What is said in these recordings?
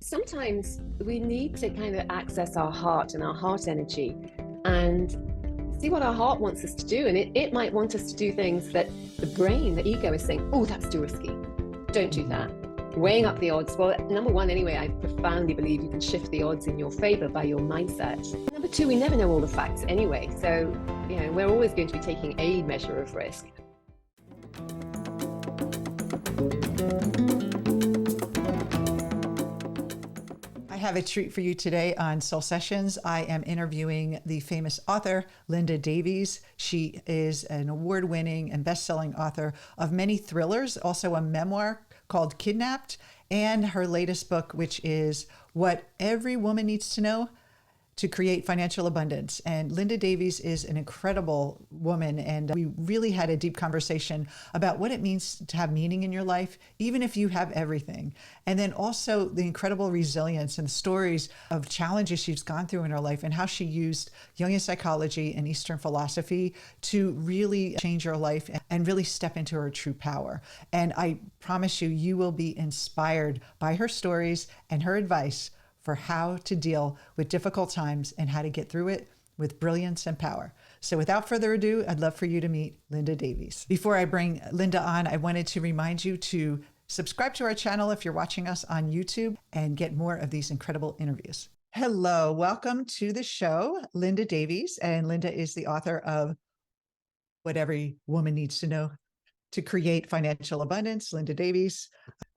sometimes we need to kind of access our heart and our heart energy and see what our heart wants us to do. And it might want us to do things that the brain, the ego is saying, oh, that's too risky. Don't do that. Weighing up the odds. Well, number one, anyway, I profoundly believe you can shift the odds in your favor by your mindset. Number two, we never know all the facts anyway. So, we're always going to be taking a measure of risk. I have a treat for you today on Soul Sessions. I am interviewing the famous author, Linda Davies. She is an award-winning and best-selling author of many thrillers, also a memoir called Kidnapped, and her latest book, which is What Every Woman Needs to Know to Create Financial Abundance. And Linda Davies is an incredible woman. And we really had a deep conversation about what it means to have meaning in your life, even if you have everything. And then also the incredible resilience and stories of challenges she's gone through in her life and how she used Jungian psychology and Eastern philosophy to really change her life and really step into her true power. And I promise you, you will be inspired by her stories and her advice for how to deal with difficult times and how to get through it with brilliance and power. So without further ado, I'd love for you to meet Linda Davies. Before I bring Linda on, I wanted to remind you to subscribe to our channel if you're watching us on YouTube and get more of these incredible interviews. Hello, welcome to the show, Linda Davies. And Linda is the author of What Every Woman Needs to Know to Create Financial Abundance. Linda Davies,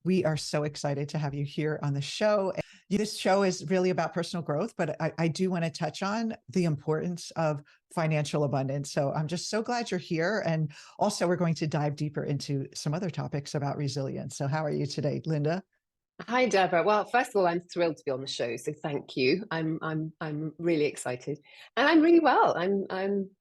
we are so excited to have you here on the show. This show is really about personal growth, but I do want to touch on the importance of financial abundance. So I'm just so glad you're here. And also we're going to dive deeper into some other topics about resilience. So how are you today, Linda? Hi, Debra. Well, first of all, I'm thrilled to be on the show, so thank you. I'm really excited, and I'm really well.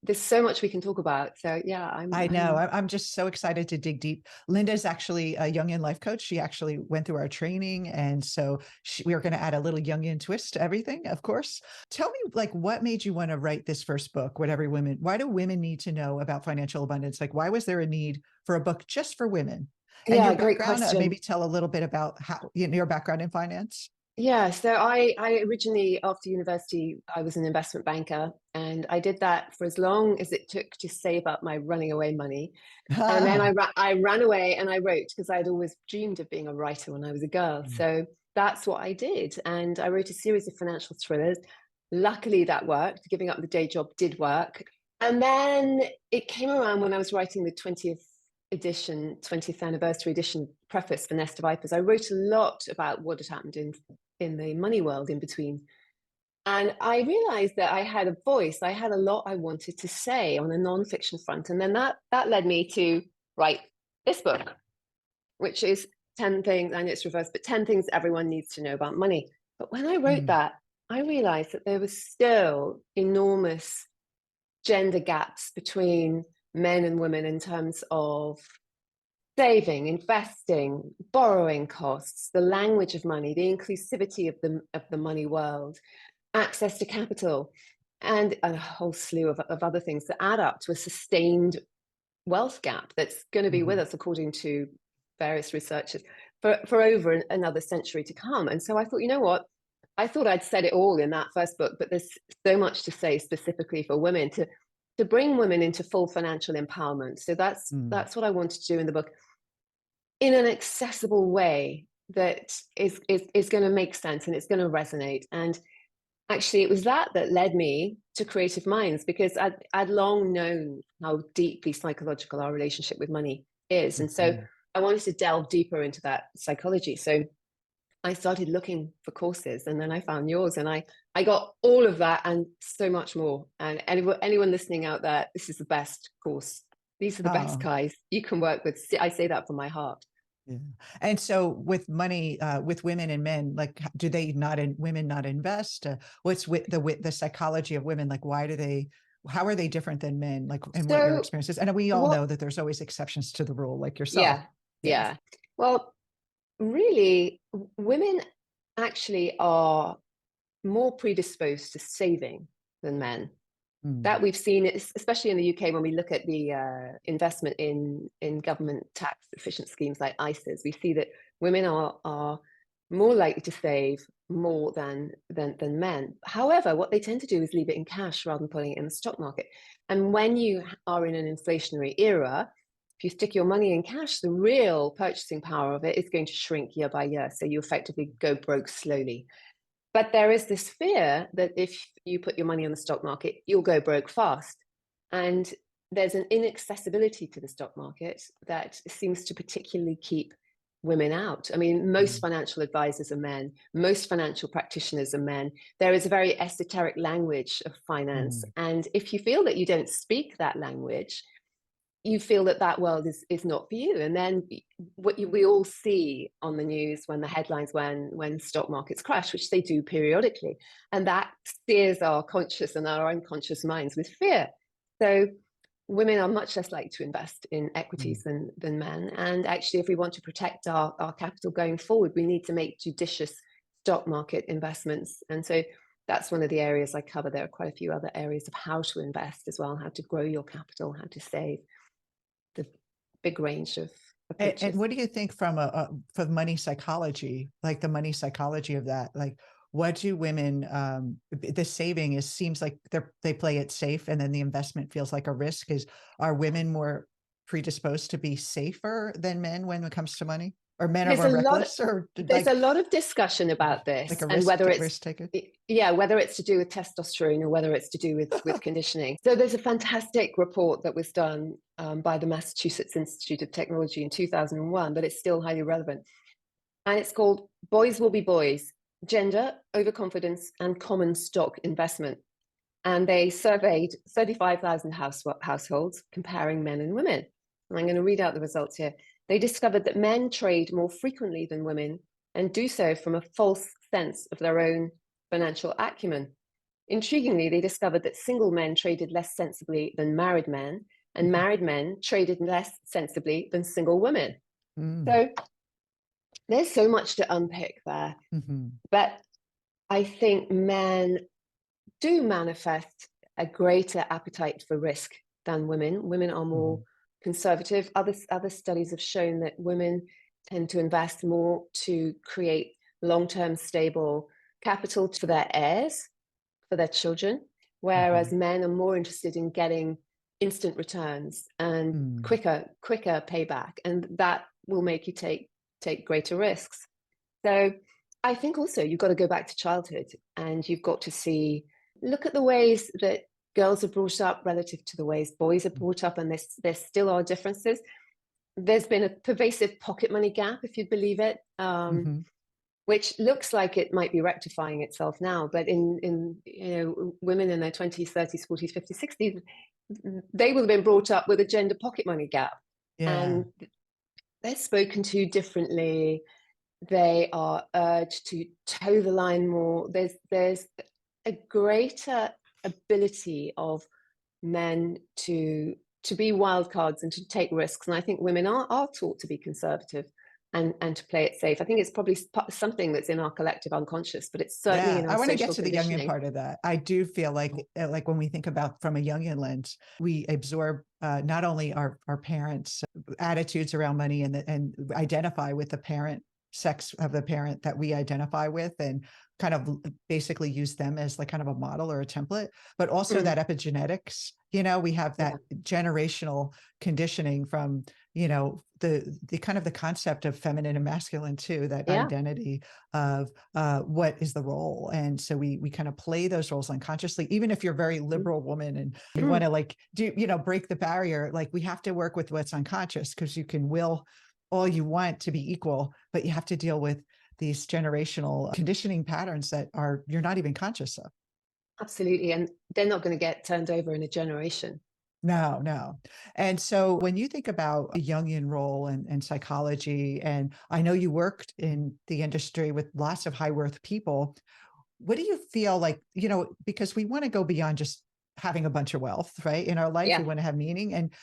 There's so much we can talk about. So yeah, I know. I'm just so excited to dig deep. Linda is actually a Jungian life coach. She actually went through our training. And so we are going to add a little Jungian twist to everything, of course. Tell me, what made you want to write this first book, why do women need to know about financial abundance? Why was there a need for a book just for women? And Yeah, your great background, question. maybe tell a little bit about your background in finance. Yeah, so I originally, after university, I was an investment banker, and I did that for as long as it took to save up my running away money. And then I ran away and I wrote, because I'd always dreamed of being a writer when I was a girl. So that's what I did. And I wrote a series of financial thrillers. Luckily, that worked. Giving up the day job did work. And then it came around when I was writing the 20th anniversary edition preface for Nest of Vipers. I wrote a lot about what had happened in the money world in between. And I realized that I had a voice. I had a lot I wanted to say on a nonfiction front. And then that led me to write this book, which is 10 things, and it's reversed, but 10 things everyone needs to know about money. But when I wrote that, I realized that there was still enormous gender gaps between men and women in terms of saving, investing, borrowing costs, the language of money, the inclusivity of the money world, access to capital, and a whole slew of other things that add up to a sustained wealth gap that's going to be with us, according to various researchers, for over another century to come. And so I thought, you know what? I thought I'd said it all in that first book, but there's so much to say specifically for women to bring women into full financial empowerment. So that's what I wanted to do in the book, in an accessible way that is going to make sense and it's going to resonate. And actually, it was that led me to Creative Minds, because I'd long known how deeply psychological our relationship with money is. And so I wanted to delve deeper into that psychology. So I started looking for courses, and then I found yours, and I got all of that and so much more. And anyone listening out there, this is the best course. These are the best guys you can work with. I say that from my heart. Yeah. And so with money, with women and men, do women not invest? What's with the psychology of women? How are they different than men? And what your experiences? And we all know that there's always exceptions to the rule, like yourself. Yeah. Well, really, women actually are more predisposed to saving than men. That we've seen, especially in the UK, when we look at the investment in government tax efficient schemes like ISAs, we see that women are more likely to save more than men. However, what they tend to do is leave it in cash rather than putting it in the stock market. And when you are in an inflationary era, if you stick your money in cash, the real purchasing power of it is going to shrink year by year. So you effectively go broke slowly. But there is this fear that if you put your money on the stock market, you'll go broke fast. And there's an inaccessibility to the stock market that seems to particularly keep women out. I mean, most Mm. financial advisors are men, most financial practitioners are men. There is a very esoteric language of finance. Mm. And if you feel that you don't speak that language, you feel that that world is not for you. And then we all see on the news when the headlines, when stock markets crash, which they do periodically, and that steers our conscious and our unconscious minds with fear. So women are much less likely to invest in Mm. equities than men. And actually, if we want to protect our capital going forward, we need to make judicious stock market investments. And so that's one of the areas I cover. There are quite a few other areas of how to invest as well, how to grow your capital, how to save, the big range of And approaches. what do you think from for money psychology, like the money psychology of that? Like, what do women, the saving is, seems like they play it safe and then the investment feels like a risk. Are women more predisposed to be safer than men when it comes to money? Or men are There's more a lot reckless, or there's a lot of discussion about like this, a and whether it's risk taker? yeah, whether it's to do with testosterone or whether it's to do with conditioning. So there's a fantastic report that was done by the Massachusetts Institute of Technology in 2001, but it's still highly relevant. And it's called Boys Will Be Boys: Gender, Overconfidence, and Common Stock Investment. And they surveyed 35,000 households comparing men and women. And I'm going to read out the results here. They discovered that men trade more frequently than women and do so from a false sense of their own financial acumen. Intriguingly, they discovered that single men traded less sensibly than married men, and Mhm. married men traded less sensibly than single women. Mm. So there's so much to unpick there. Mhm. But I think men do manifest a greater appetite for risk than women. Women are more Mhm. conservative. Other studies have shown that women tend to invest more to create long-term stable capital for their heirs, for their children, whereas Mhm. men are more interested in getting instant returns and Mm. quicker payback, and that will make you take greater risks. So I think also you've got to go back to childhood, and you've got to look at the ways that girls are brought up relative to the ways boys are brought up, and there still are differences. There's been a pervasive pocket money gap, if you'd believe it, Mhm. which looks like it might be rectifying itself now. But in women in their 20s, 30s, 40s, 50s, 60s, they will have been brought up with a gender pocket money gap, Yeah. and they're spoken to differently. They are urged to toe the line more. There's a greater ability of men to be wild cards and to take risks, and I think women are taught to be conservative and to play it safe. I think it's probably something that's in our collective unconscious, but it's certainly Yeah, in our I want to get social to the Jungian conditioning. part of that. I do feel like when we think about from a Jungian lens, we absorb not only our parents' attitudes around money and identify with the parent sex of the parent that we identify with, and kind of basically use them as like kind of a model or a template, but also Mm, that epigenetics. We have yeah, that generational conditioning from the kind of the concept of feminine and masculine too, that yeah. identity of what is the role. And so we kind of play those roles unconsciously, even if you're a very Mm, liberal woman and you want mm. to like do, break the barrier. Like we have to work with what's unconscious, because you can will all you want to be equal, but you have to deal with these generational conditioning patterns that you're not even conscious of. Absolutely, and they're not going to get turned over in a generation. No, no. And so when you think about a Jungian role and psychology, and I know you worked in the industry with lots of high worth people, what do you feel like, because we want to go beyond just having a bunch of wealth, right? In our life, we Yeah, want to have meaning. And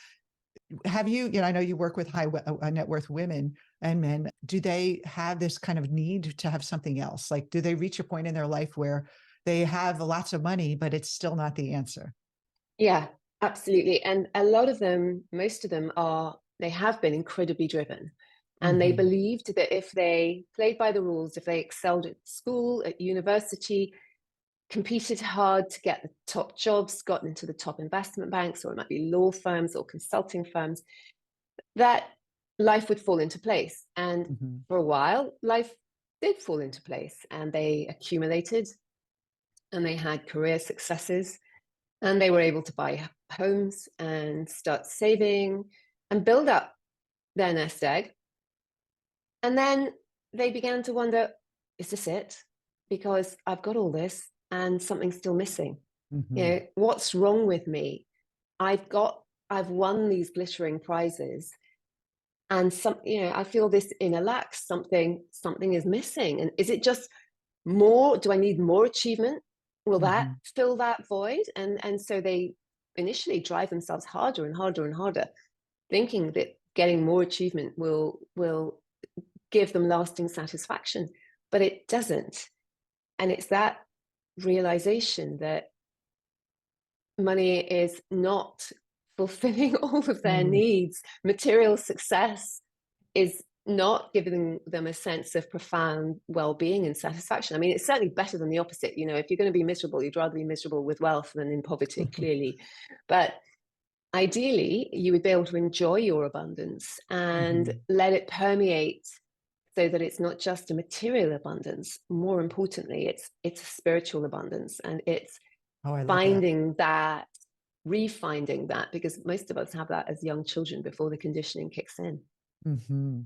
I know you work with net worth women and men. Do they have this kind of need to have something else? Like, do they reach a point in their life where they have lots of money, but it's still not the answer? yeah, absolutely. And a lot of them, most of them they have been incredibly driven. And they Hmm. believed that if they played by the rules, if they excelled at school, at university, competed hard to get the top jobs, got into the top investment banks, or it might be law firms or consulting firms, that life would fall into place. And Hmm. for a while, life did fall into place, and they accumulated and they had career successes, and they were able to buy homes and start saving and build up their nest egg. And then they began to wonder, is this it? Because I've got all this and something's still missing. Hmm. What's wrong with me? I've won these glittering prizes, and I feel this inner lack. Something is missing. And is it just more? Do I need more achievement? Will that Hmm. fill that void? And so they initially drive themselves harder and harder and harder, thinking that getting more achievement will give them lasting satisfaction, but it doesn't. And it's that realization that money is not fulfilling all of their Hmm. needs. Material success is not giving them a sense of profound well-being and satisfaction. I mean, it's certainly better than the opposite. If you're going to be miserable, you'd rather be miserable with wealth than in poverty, clearly. But ideally, you would be able to enjoy your abundance and Hmm. let it permeate, so that it's not just a material abundance. More importantly, it's a spiritual abundance, and it's Oh, I love that. finding that, refinding that, because most of us have that as young children before the conditioning kicks in. Hmm.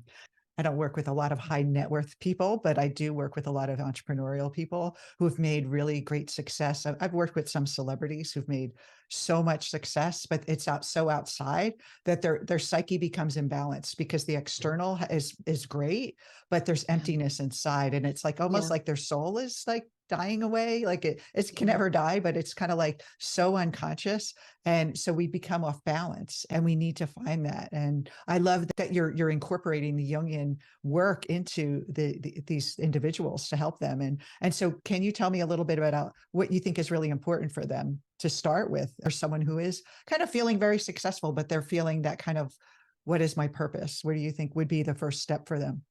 I don't work with a lot of high net worth people, but I do work with a lot of entrepreneurial people who have made really great success. I've worked with some celebrities who've made so much success, but it's so outside that their psyche becomes imbalanced because the external is great, but there's Yeah, emptiness inside, and it's like almost yeah, like their soul is like dying away. Like it can yeah. never die, but it's kind of like so unconscious, and so we become off balance, and we need to find that. And I love that you're incorporating the Jungian work into these individuals to help them. And so can you tell me a little bit about what you think is really important for them to start with, or someone who is kind of feeling very successful, but they're feeling that kind of, what is my purpose? What do you think would be the first step for them?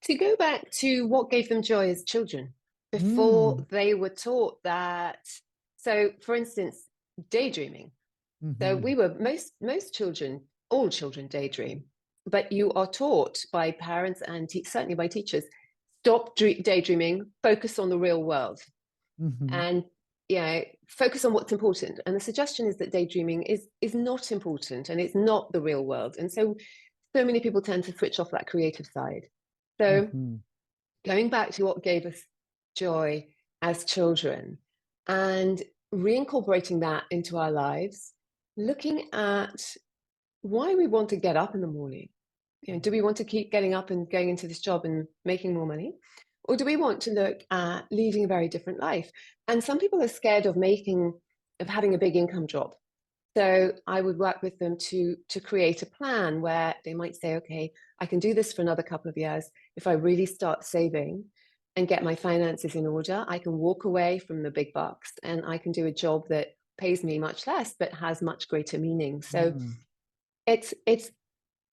To go back to what gave them joy as children, before Mm. they were taught that. So, for instance, daydreaming. So Hmm. we were most children, all children daydream, but you are taught by parents and certainly by teachers, stop daydreaming, focus on the real world, Hmm. and focus on what's important. And the suggestion is that daydreaming is not important, and it's not the real world. And so many people tend to switch off that creative side. So Hmm. going back to what gave us joy as children and reincorporating that into our lives, looking at why we want to get up in the morning. Do we want to keep getting up and going into this job and making more money? Or do we want to look at leading a very different life? And some people are scared of having a big income drop. So I would work with them to create a plan where they might say, okay, I can do this for another couple of years. If I really start saving and get my finances in order, I can walk away from the big bucks and I can do a job that pays me much less but has much greater meaning. So Mm. it's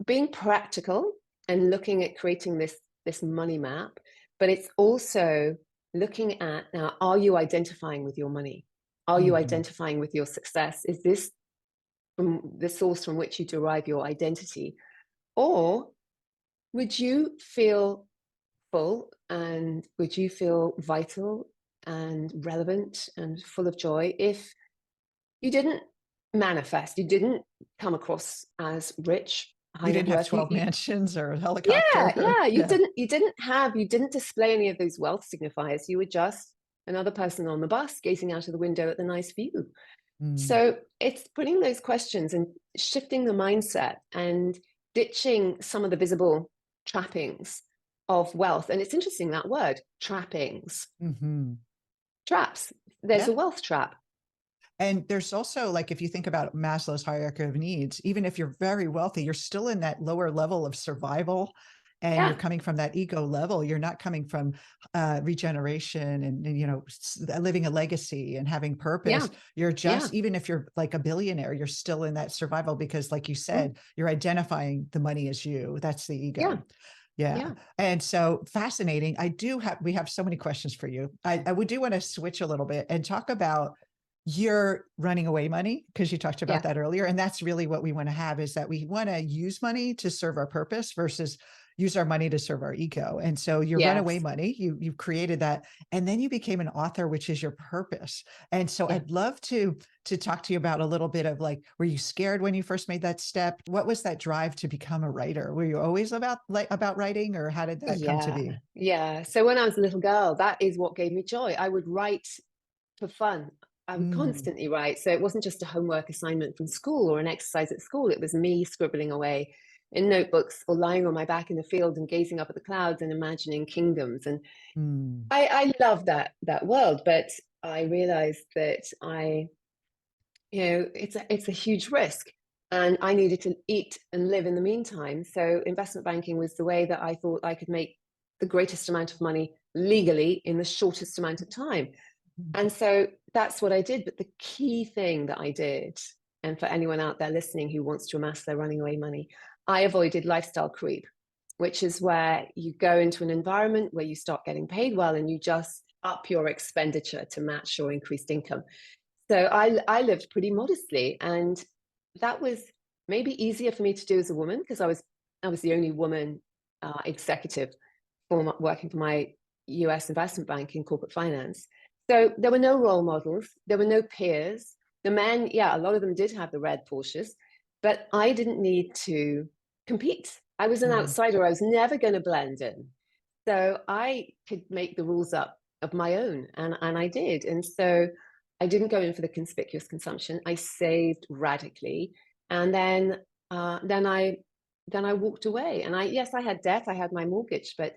being practical and looking at creating this money map, but it's also looking at, now, are you identifying with your money? Are you Hmm. identifying with your success? Is this from the source from which you derive your identity? Or would you feel full, and would you feel vital and relevant and full of joy if you didn't manifest, you didn't come across as rich, high You net didn't have worth? 12 mansions or a Yeah, helicopter. yeah, you Yeah. didn't display any of those wealth signifiers. You were just another person on the bus gazing out of the window at the nice view. Mm. So it's putting those questions and shifting the mindset and ditching some of the visible trappings of wealth. And it's interesting, that word, trappings, Hmm. traps. There's a Yeah. wealth trap. And there's also, like, if you think about Maslow's hierarchy of needs, even if you're very wealthy, you're still in that lower level of survival and you're Yeah. coming from that ego level. You're not coming from regeneration and, living a legacy and having Yeah. purpose. You're Yeah. just, even if you're like a billionaire, you're still in that survival because, like you Mm, said, you're identifying the money as you. That's the yeah. ego. Yeah. Yeah. And so fascinating. We have so many questions for you. I would do want to switch a little bit and talk about your running away money, because you talked about Yeah. that earlier. And that's really what we want to have, is that we want to use money to serve our purpose versus use our money to serve our ego. And so your runaway Yes. money, you created that, and then you became an author, which is your purpose. And so Yeah. I'd love to talk to you about a little bit of, like, were you scared when you first made that step? What was that drive to become a writer? Were you always about writing, or how did that come to Yeah. be? Yeah. So when I was a little girl, that is what gave me joy. I would write for fun. I would Mm, constantly write. So it wasn't just a homework assignment from school or an exercise at school. It was me scribbling away in notebooks or lying on my back in the field and gazing up at the clouds and imagining kingdoms. And mm, I love that world, but I realized that it's a huge risk. And I needed to eat and live in the meantime. So investment banking was the way that I thought I could make the greatest amount of money legally in the shortest amount of time. And so that's what I did. But the key thing that I did, and for anyone out there listening who wants to amass their running away money, I avoided lifestyle creep, which is where you go into an environment where you start getting paid well and you just up your expenditure to match your increased income. So I lived pretty modestly, and that was maybe easier for me to do as a woman because I was the only woman executive working for my US investment bank in corporate finance. So there were no role models, there were no peers. The men, yeah, a lot of them did have the red Porsches, but I didn't need to compete. I was an mm, outsider. I was never going to blend in. So I could make the rules up of my own, and I did. And so I didn't go in for the conspicuous consumption. I saved radically, and then I walked away. And I had debt. I had my mortgage, but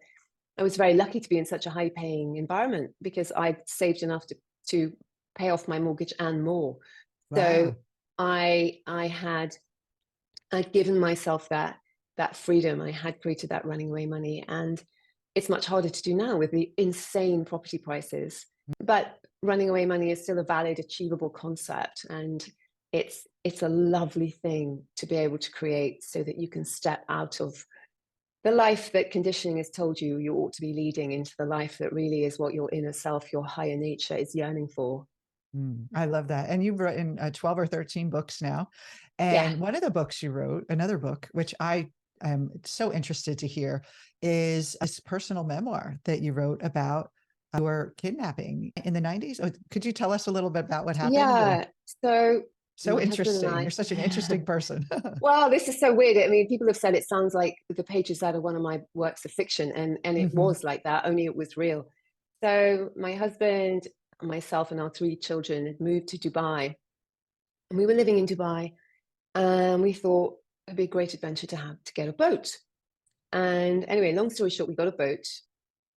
I was very lucky to be in such a high paying environment because I saved enough to pay off my mortgage and more. So wow. I'd given myself that freedom. I had created that running away money, and it's much harder to do now with the insane property prices. But running away money is still a valid, achievable concept, and it's a lovely thing to be able to create so that you can step out of the life that conditioning has told you ought to be leading into the life that really is what your inner self, your higher nature is yearning for. I love that. And you've written 12 or 13 books now. Yeah. And one of the books you wrote, another book, which I am so interested to hear, is this personal memoir that you wrote about your kidnapping in the 90s. Oh, could you tell us a little bit about what happened? Yeah. So So my husband and interesting. You're I, such an interesting person. well, this is so weird. I mean, people have said it sounds like the pages out of one of my works of fiction, and it Mhm. was like that, only it was real. So my husband, myself, and our three children had moved to Dubai, and we were living in Dubai, and we thought it'd be a great adventure to have to get a boat. And anyway, long story short, we got a boat.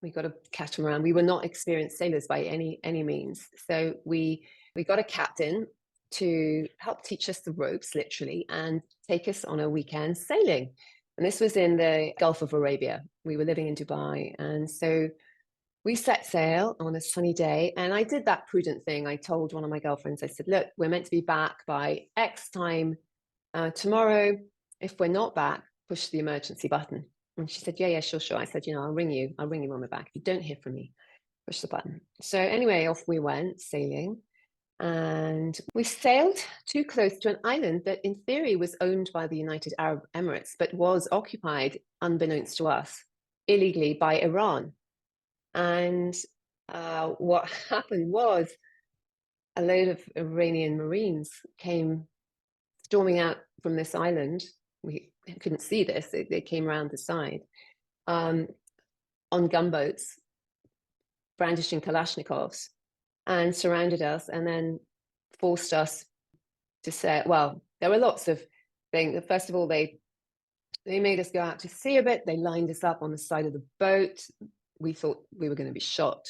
We got a catamaran. We were not experienced sailors by any means. So we got a captain to help teach us the ropes, literally, and take us on a weekend sailing. And this was in the Gulf of Arabia. We were living in Dubai. And so we set sail on a sunny day. And I did that prudent thing. I told one of my girlfriends, I said, look, we're meant to be back by X time tomorrow. If we're not back, push the emergency button. And she said, yeah, sure, sure. I said, I'll ring you. I'll ring you when we're back. If you don't hear from me, push the button. So anyway, off we went sailing. And we sailed too close to an island that in theory was owned by the United Arab Emirates, but was occupied, unbeknownst to us, illegally by Iran. And what happened was a load of Iranian Marines came storming out from this island. We couldn't see this. They came around the side um, on gunboats, brandishing Kalashnikovs, and surrounded us and then forced us to say, well, there were lots of things. First of all, they made us go out to sea a bit. They lined us up on the side of the boat. We thought we were going to be shot.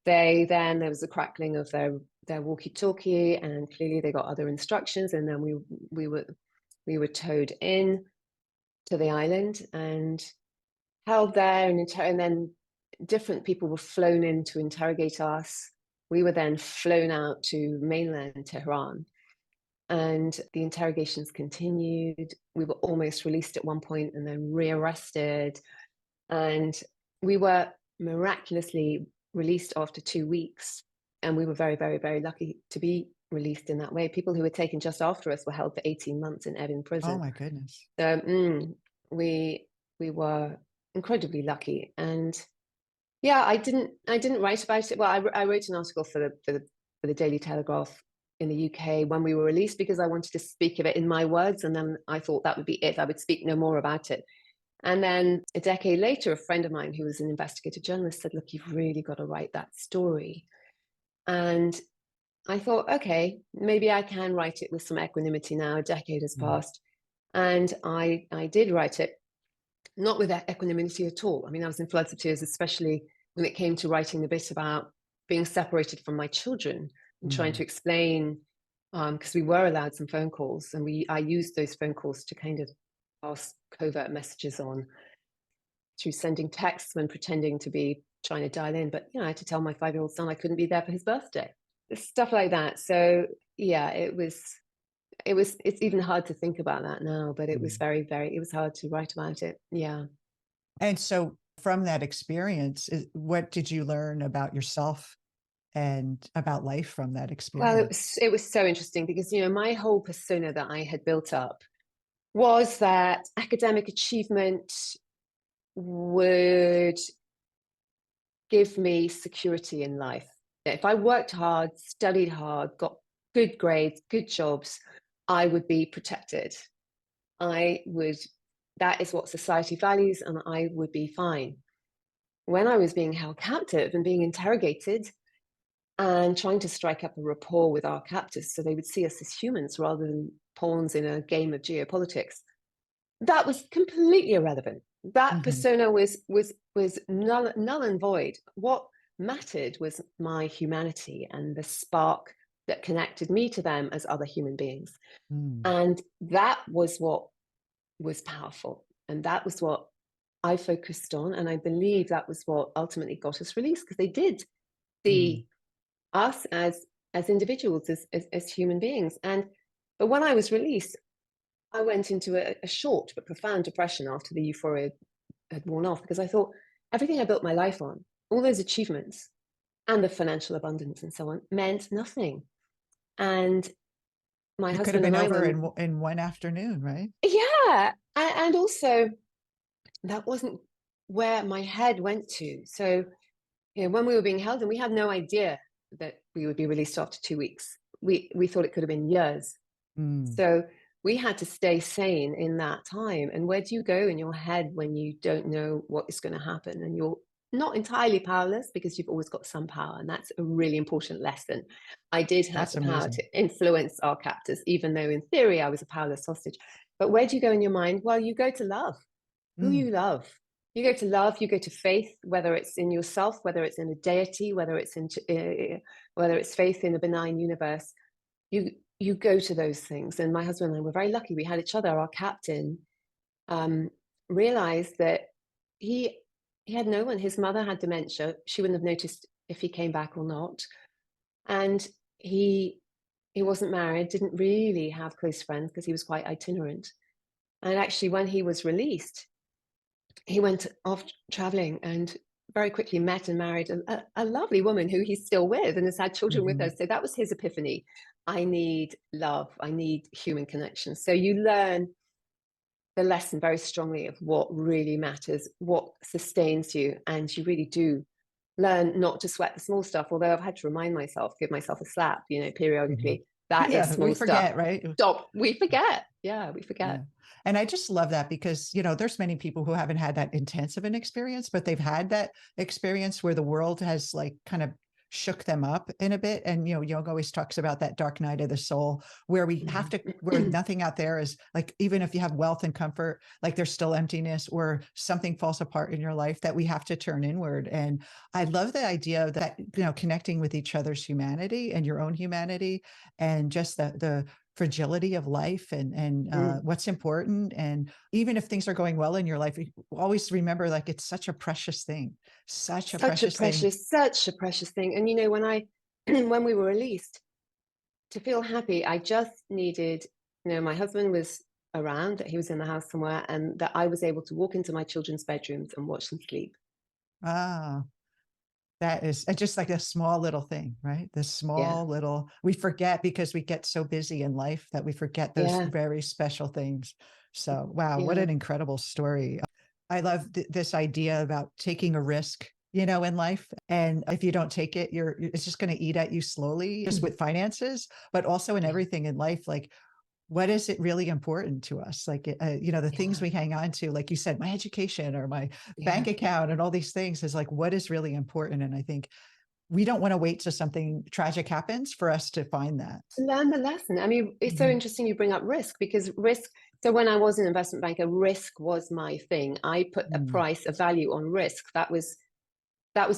There was a crackling of their walkie-talkie, and clearly they got other instructions. And then we were towed in to the island, and held there, and then different people were flown in to interrogate us. We were then flown out to mainland Tehran, and the interrogations continued. We were almost released at one point and then rearrested. And we were miraculously released after 2 weeks. And we were very, very, very lucky to be released in that way. People who were taken just after us were held for 18 months in Evin Oh prison. my goodness. So we were incredibly lucky. And yeah, I didn't write about it. Well, I wrote an article for the Daily Telegraph in the UK when we were released, because I wanted to speak of it in my words, and then I thought that would be it. I would speak no more about it. And then a decade later, a friend of mine who was an investigative journalist said, "Look, you've really got to write that story." And I thought, okay, maybe I can write it with some equanimity now. A decade has passed. And I did write it, not with equanimity at all. I mean, I was in floods of tears, especially when it came to writing the bit about being separated from my children and trying to explain, because we were allowed some phone calls, and I used those phone calls to kind of pass covert messages on through sending texts when pretending to be trying to dial in. But I had to tell my 5-year-old son I couldn't be there for his birthday, stuff like that. So yeah, it's even hard to think about that now, but it was very, very, it was hard to write about it. Yeah. And so from that experience, what did you learn about yourself and about life from that Well, it experience? was it was so interesting because my whole persona that I had built up was that academic achievement would give me security in life. If I worked hard, studied hard, got good grades, good jobs, I would be protected. I would, that is what society values, and I would be fine. When I was being held captive and being interrogated and trying to strike up a rapport with our captors so they would see us as humans rather than pawns in a game of geopolitics, that was completely irrelevant. That Mhm. persona was null and void. What mattered was my humanity and the spark that connected me to them as other human beings. Mm. And that was what was powerful. And that was what I focused on. And I believe that was what ultimately got us released, because they did Mm. see us as individuals, as human beings. But when I was released, I went into a short but profound depression after the euphoria had worn off, because I thought everything I built my life on, all those achievements and the financial abundance and so on, meant nothing. And my It could have husband been and I over were, in one afternoon, right? yeah. And also, that wasn't where my head went to. So, when we were being held, and we had no idea that we would be released after 2 weeks. We thought it could have been years. Mm. So we had to stay sane in that time. And where do you go in your head when you don't know what is going to happen? And you're not entirely powerless, because you've always got some power. And that's a really important lesson. I did have That's the power amazing. to influence our captors, even though in theory I was a powerless hostage. But where do you go in your mind? Well, you go to love who Mm. you love. You go to love, you go to faith, whether it's in yourself, whether it's in a deity, whether it's faith in a benign universe. You go to those things. And my husband and I were very lucky. We had each other. Our captain um, realized that he he had no one. His mother had dementia. She wouldn't have noticed if he came back or not. And he wasn't married, didn't really have close friends because he was quite itinerant. And actually, when he was released, he went off traveling and very quickly met and married a lovely woman who he's still with and has had children with Hmm. her. So that was his epiphany. I need love. I need human connection. So you learn the lesson very strongly of what really matters, what sustains you. And you really do learn not to sweat the small stuff. Although I've had to remind myself, give myself a slap, Hmm. periodically. That is Yeah, we small stuff. forget, right? Stop. We forget. Yeah, we Yeah. forget. And I just love that because, there's many people who haven't had that intense of an experience, but they've had that experience where the world has like kind of shook them up in a bit. And, Jung always talks about that dark night of the soul where we have to, where Mhm. nothing out there is like, even if you have wealth and comfort, like there's still emptiness or something falls apart in your life that we have to turn inward. And I love the idea of that, connecting with each other's humanity and your own humanity and just the fragility of life and Mm. what's important. And even if things are going well in your life, you always remember like it's such a precious thing, such a precious thing. Such a precious thing. And when I when we were released, to feel happy, I just needed, my husband was around, that he was in the house somewhere, and that I was able to walk into my children's bedrooms and watch them sleep. Ah, that is just like a small little thing, right? This Yeah. small little, we forget because we get so busy in life that we forget those Yeah. very special things. So, wow, what Yeah. an incredible story. I love this idea about taking a risk, in life. And if you don't take it, it's just going to eat at you slowly, just with finances, but also in Yeah. everything in life. Like, what is it really important to us? Like, the things Yeah. we hang on to, like you said, my education or my Yeah. bank account and all these things is like, what is really important? And I think we don't want to wait till something tragic happens for us to find that. To learn the lesson. I mean, it's so Mhm. interesting you bring up risk, because risk. So when I was an investment banker, risk was my thing. I put a Mm. price, a value on risk. That was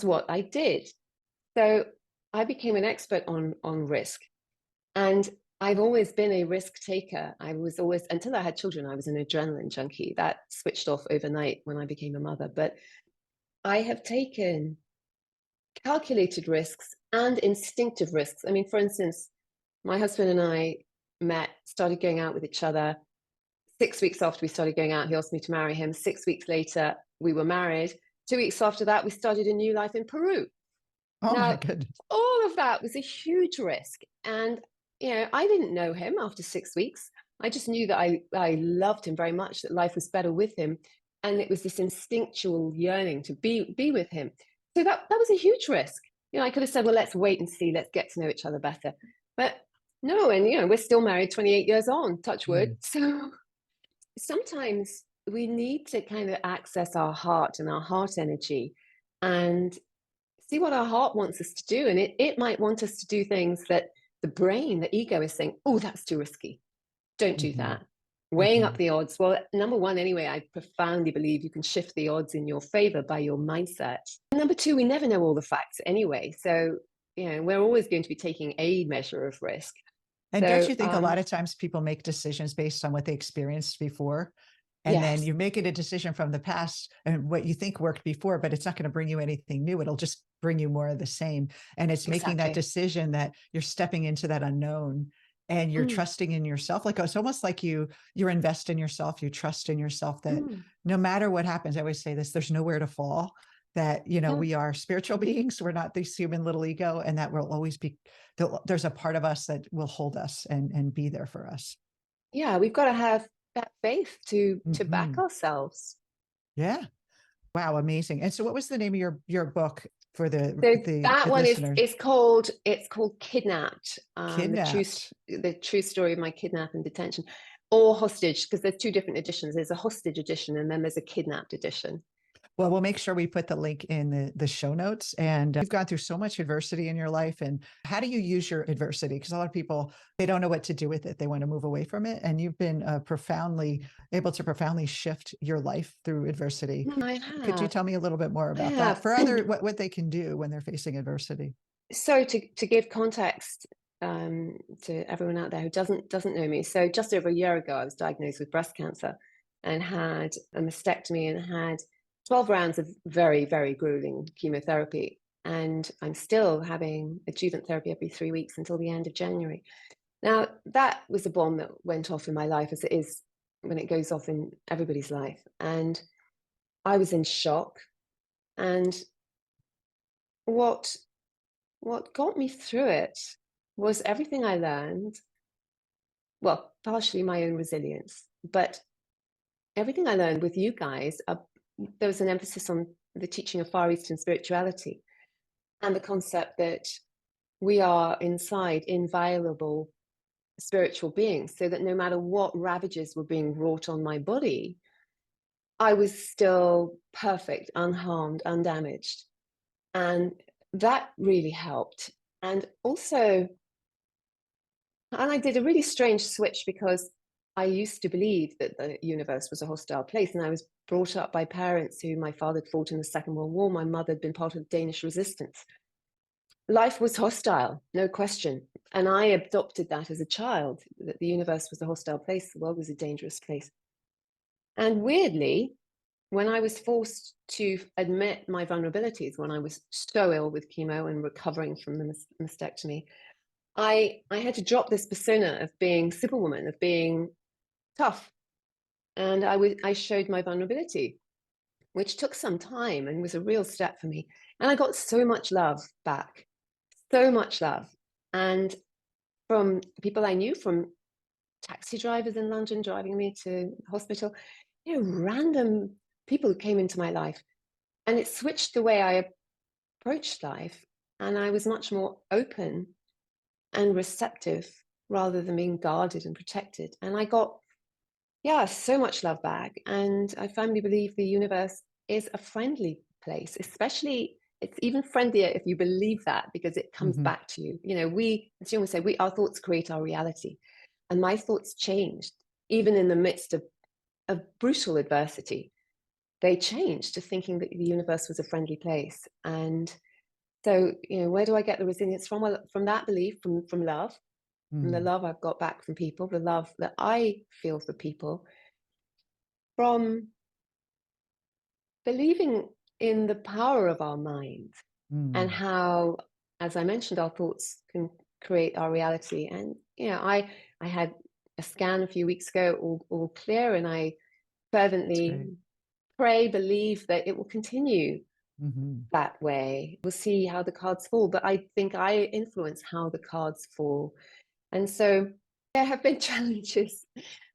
what I did. So I became an expert on risk. And I've always been a risk taker. I was always, until I had children, I was an adrenaline junkie. That switched off overnight when I became a mother. But I have taken calculated risks and instinctive risks. I mean, for instance, my husband and I met, started going out with each other. 6 weeks after we started going out, he asked me to marry him. 6 weeks later, we were married. 2 weeks after that, we started a new life in Peru. Oh my Now, goodness. all of that was a huge risk. And, I didn't know him after 6 weeks. I just knew that I loved him very much, that life was better with him. And it was this instinctual yearning to be with him. So that was a huge risk. I could have said, well, let's wait and see, let's get to know each other better. But no, and, we're still married 28 years on, touch wood. Mm. So sometimes we need to kind of access our heart and our heart energy and see what our heart wants us to do. And it might want us to do things that the brain, the ego is saying, oh, that's too risky. Don't do Hmm. that. Weighing up Hmm. the odds. Well, number one, anyway, I profoundly believe you can shift the odds in your favor by your mindset. And number two, we never know all the facts anyway. So, we're always going to be taking a measure of risk. And don't So, you think a lot of times people make decisions based on what they experienced before? And then yes, you're making a decision from the past and what you think worked before, but it's not going to bring you anything new. It'll just bring you more of the same. And it's making that exactly. decision that you're stepping into that unknown and you're Mm, trusting in yourself. Like it's almost like you invest in yourself, you trust in yourself that mm, no matter what happens, I always say this, there's nowhere to fall, that, yeah. we are spiritual beings. We're not this human little ego, and that will always be, there's a part of us that will hold us and be there for us. Yeah, we've got to have that faith to back Mhm. ourselves. Yeah. Wow, amazing. And so what was the name of your book for the So the that the one is listeners? it's called Kidnapped, Kidnapped. the true story of my kidnap and detention, or hostage, because there's two different editions. There's a hostage edition and then there's a kidnapped edition. Well, we'll make sure we put the link in the show notes. And you've gone through so much adversity in your life. And how do you use your adversity? Because a lot of people, they don't know what to do with it. They want to move away from it. And you've been profoundly able to profoundly shift your life through adversity. I Could you have, tell me a little bit more I about that have. for other what they can do when they're facing adversity? So to give context to everyone out there who doesn't know me, so just over a year ago, I was diagnosed with breast cancer and had a mastectomy and had 12 rounds of very, very grueling chemotherapy. And I'm still having adjuvant therapy every 3 weeks until the end of January. Now, that was a bomb that went off in my life, as it is when it goes off in everybody's life. And I was in shock. And what what got me through it was everything I learned, well, partially my own resilience, but everything I learned with you guys. There was an emphasis on the teaching of Far Eastern spirituality and the concept that we are inside inviolable spiritual beings, so that no matter what ravages were being wrought on my body, I was still perfect, unharmed, undamaged. And that really helped. And also, and I did a really strange switch, because I used to believe that the universe was a hostile place. And I was brought up by parents who, my father had fought in the Second World War. My mother had been part of the Danish resistance. life was hostile, no question. And I adopted that as a child, that the universe was a hostile place, the world was a dangerous place. And weirdly, when I was forced to admit my vulnerabilities, when I was so ill with chemo and recovering from the mastectomy, I had to drop this persona of being Superwoman, of being tough. And I showed my vulnerability, which took some time and was a real step for me. And I got so much love back, so much love. And from people I knew, from taxi drivers in London driving me to hospital, random people who came into my life. And it switched the way I approached life. And I was much more open and receptive rather than being guarded and protected. And I got, so much love back. And I firmly believe the universe is a friendly place, especially it's even friendlier if you believe that, because it comes back to you. We, as you always say, our thoughts create our reality. And my thoughts changed, even in the midst of brutal adversity. They changed to thinking that the universe was a friendly place. And so, where do I get the resilience from? Well, from that belief, from love, from the love I've got back from people, the love that I feel for people, from believing in the power of our mind and how, as I mentioned, our thoughts can create our reality. And, I had a scan a few weeks ago, all clear, and I fervently pray, believe that it will continue that way. We'll see how the cards fall, but I think I influence how the cards fall. And so there have been challenges.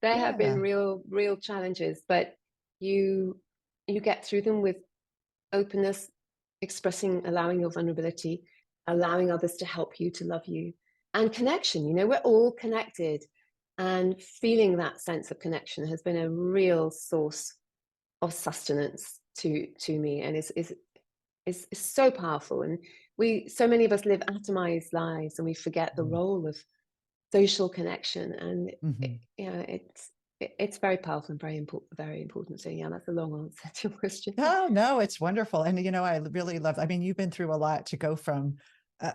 There have been real challenges, but you get through them with openness, expressing, allowing your vulnerability, allowing others to help you, to love you, and connection. We're all connected, and feeling that sense of connection has been a real source of sustenance to me, and is so powerful. And so many of us live atomized lives, and we forget the role of social connection. And it's very powerful and very important, very important. So that's a long answer to your question. Oh, no, it's wonderful. And, I really love, you've been through a lot to go from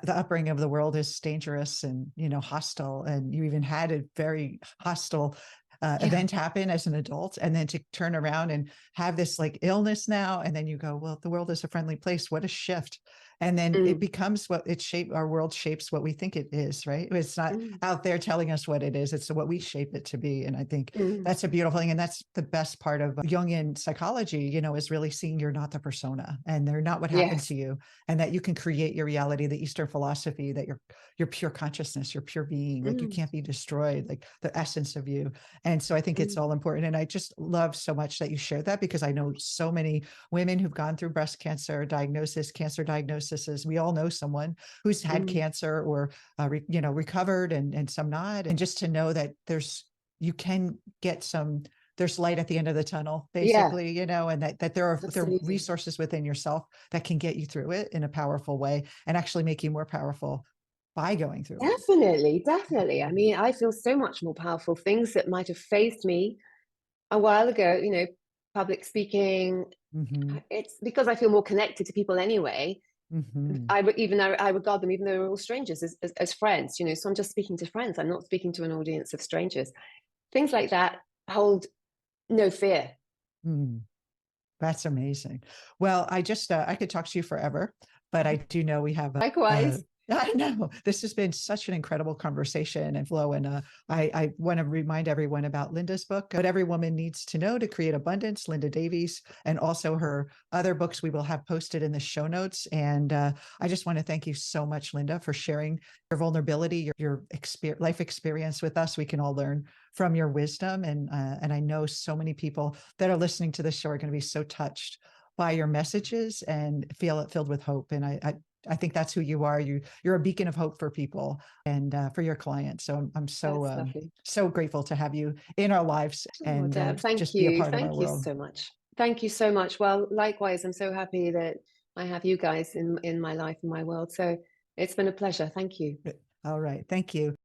the upbringing of the world is dangerous and, hostile. And you even had a very hostile event happen as an adult, and then to turn around and have this like illness now. And then you go, well, the world is a friendly place. What a shift. And then it becomes our world shapes what we think it is, right? It's not out there telling us what it is. It's what we shape it to be. And I think that's a beautiful thing. And that's the best part of Jungian psychology, is really seeing you're not the persona and they're not what happened to you, and that you can create your reality, the Eastern philosophy, that you're pure consciousness, you're pure being, like you can't be destroyed, like the essence of you. And so I think it's all important. And I just love so much that you shared that, because I know so many women who've gone through breast cancer diagnosis. We all know someone who's had cancer or, recovered and some not. And just to know that you can get there's light at the end of the tunnel, basically, and that there are resources within yourself that can get you through it in a powerful way and actually make you more powerful by going through it. Definitely. I mean, I feel so much more powerful. Things that might have phased me a while ago, public speaking, it's because I feel more connected to people anyway. I regard them, even though they're all strangers, as friends, so I'm just speaking to friends. I'm not speaking to an audience of strangers. Things like that hold no fear. That's amazing. Well, I just, I could talk to you forever, but I do know we have Likewise. I know this has been such an incredible conversation and flow. And I want to remind everyone about Linda's book, What Every Woman Needs to Know to Create Abundance, Linda Davies, and also her other books we will have posted in the show notes. And I just want to thank you so much, Linda, for sharing your vulnerability, your life experience with us. We can all learn from your wisdom. And I know so many people that are listening to this show are going to be so touched by your messages and feel it filled with hope. And I think that's who you are. You're a beacon of hope for people and for your clients. So I'm so grateful to have you in our lives and thank you. Be a part of our world. Thank you so much. Thank you so much. Well, likewise, I'm so happy that I have you guys in my life, in my world. So it's been a pleasure. Thank you. All right. Thank you.